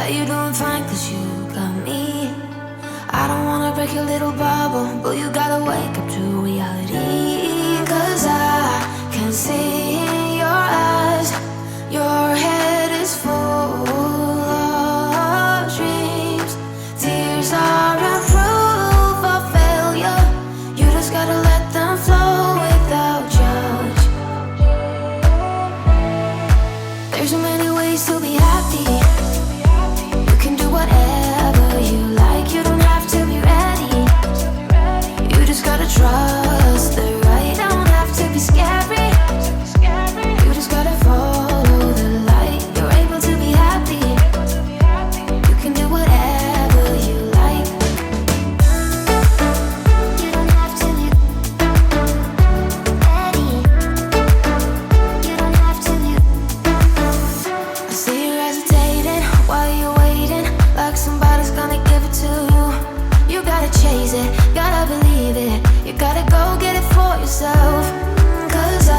that you're doing fine, cause you got me. I don't wanna break your little bubble, but you gotta wake up to reality. Cause I can see in your eyes, your head is full of dreams. Tears aren't proof of failure, you just gotta let them flow without judge. There's so many ways to be happy. You can do whatever you like, you don't have to be ready. You just gotta trust the right, don't have to be scary. You just gotta follow the light, you're able to be happy. You can do whatever you like. You don't have to be ready. You don't have to be. I see you hesitating while you're waiting, like somebody's gonna give it to you. You gotta chase it, gotta believe it. You gotta go get it for yourself. Cause I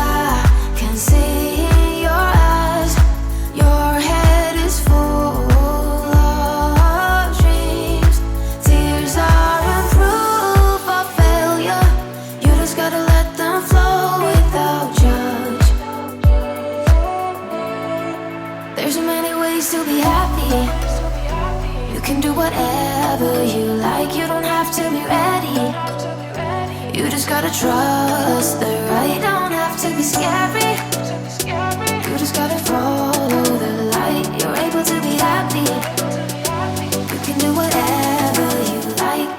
can see in your eyes, your head is full of dreams. Tears aren't proof of failure, you just gotta let them flow without judge. There's so many ways to be happy. You can do whatever you like, you don't have to be ready. You just gotta trust the right, don't have to be scary. You just gotta follow the light, you're able to be happy. You can do whatever you like.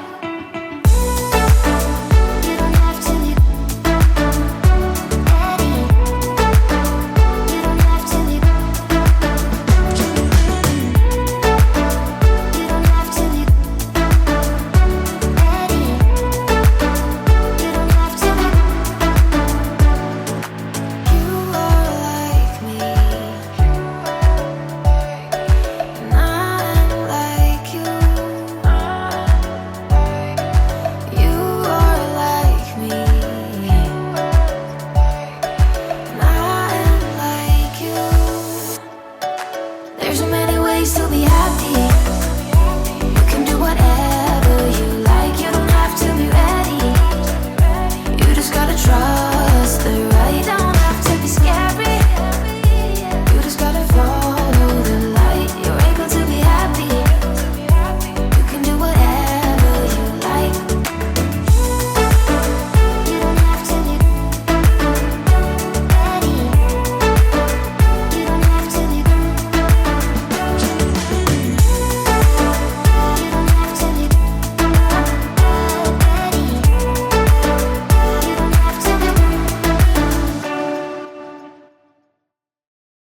You don't have to be ready. You don't have to be. You don't have to be ready. You don't have to be. You are like me, and I'm like you. You are like me, and I'm like you. There's so many ways to be happy. You can do whatever you like, you don't have to be ready. You just gotta trust the right, don't have to be scary. You just gotta follow the light, you're able to be happy. You can do whatever you like. You don't have to be ready. You don't have to be. You don't have to be ready. You don't have to be.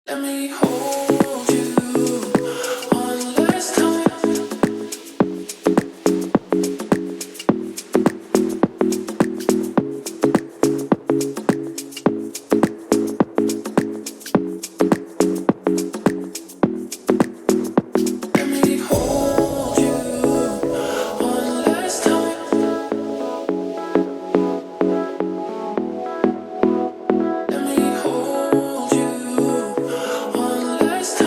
Let me hold you one last time. Let me hold you one last time. Let me hold you one last time.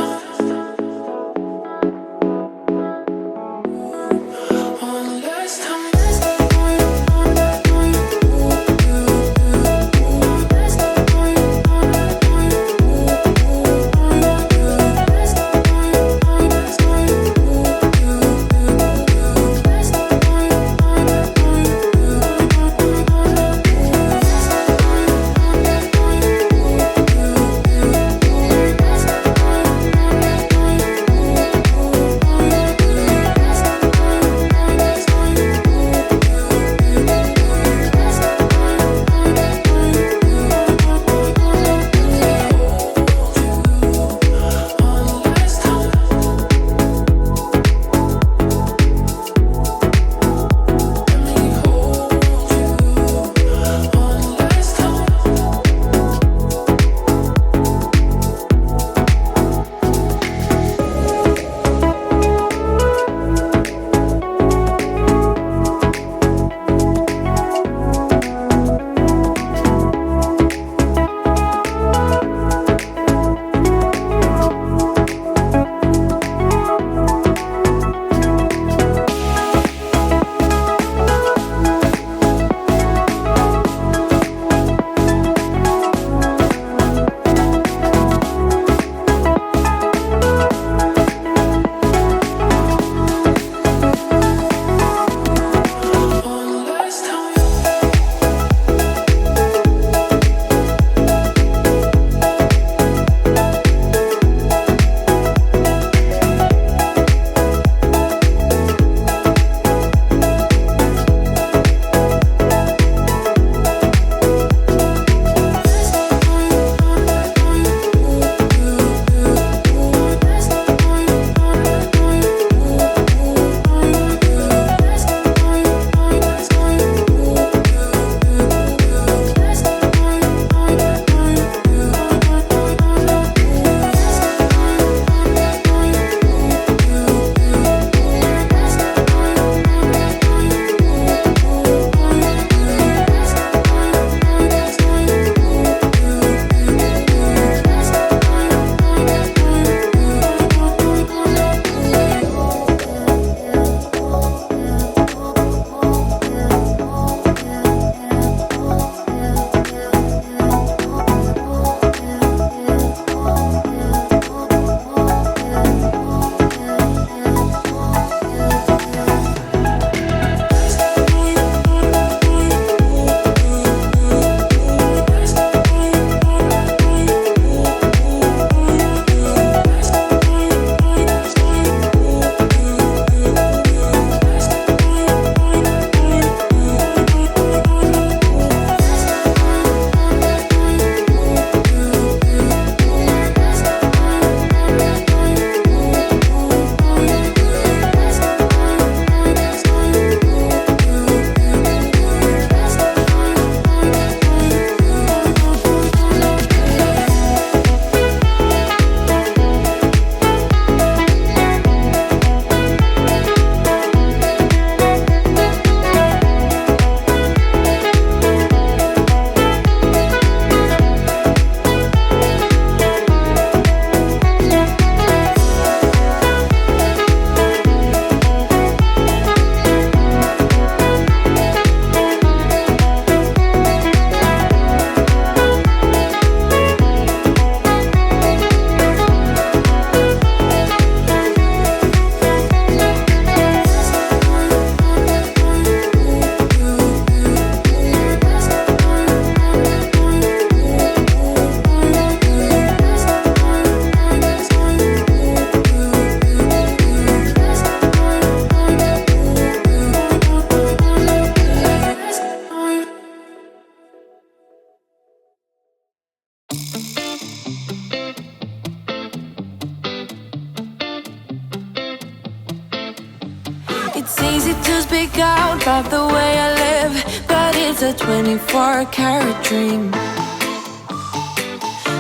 It's easy to speak out about the way I live, but it's a 24-karat dream.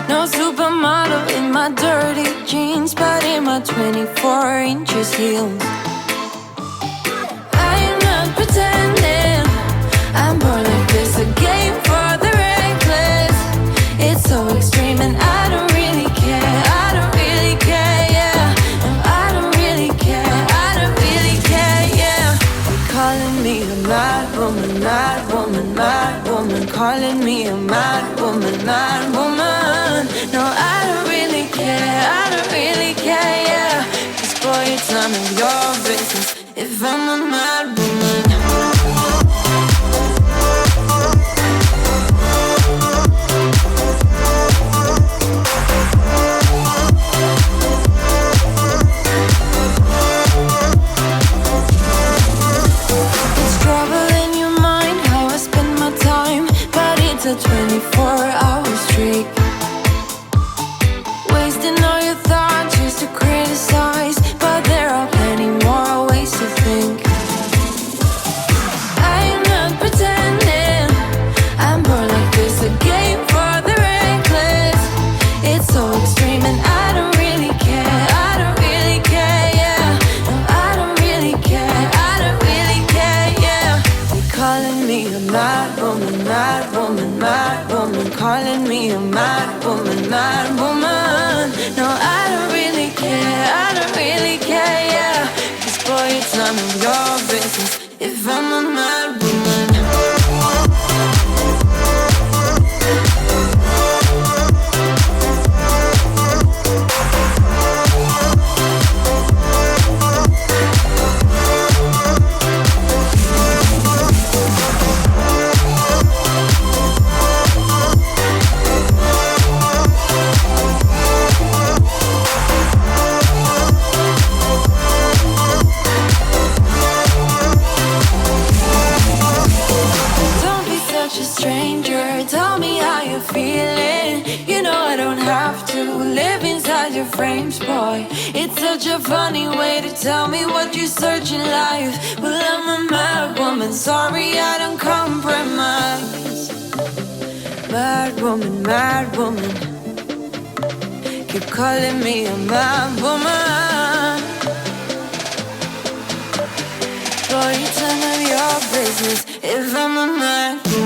No supermodel in my dirty jeans, but in my 24 inches heels. I am not pretending, I'm born like this, a game for the reckless. It's so extreme and I don't really care, I don't really care, yeah. No, I don't really care, I don't really care, yeah. They're calling me a mad woman, mad woman, mad woman. Calling me a mad woman, mad woman. No, I don't really care, I don't really care, yeah. 'Cause boy, it's none of your business if I'm a mad woman. It's a 24-hour streak, wasting all your thoughts just to criticize, but there are plenty more ways to think. I am not pretending, I'm born like this, a game for the reckless. It's so extreme and I don't really care, I don't really care, yeah. No, I don't really care, I don't really care, yeah. They're calling me a mad woman, mad woman, mad woman. Calling me a mad woman, mad woman. No, I don't really care, I don't really care, yeah. 'Cause boy, it's none of your business if I'm a mad woman. Frames, boy. It's such a funny way to tell me what you search in life. Well, I'm a mad woman, sorry I don't compromise. Mad woman, mad woman. Keep calling me a mad woman. Boy, it's none of your business if I'm a mad woman.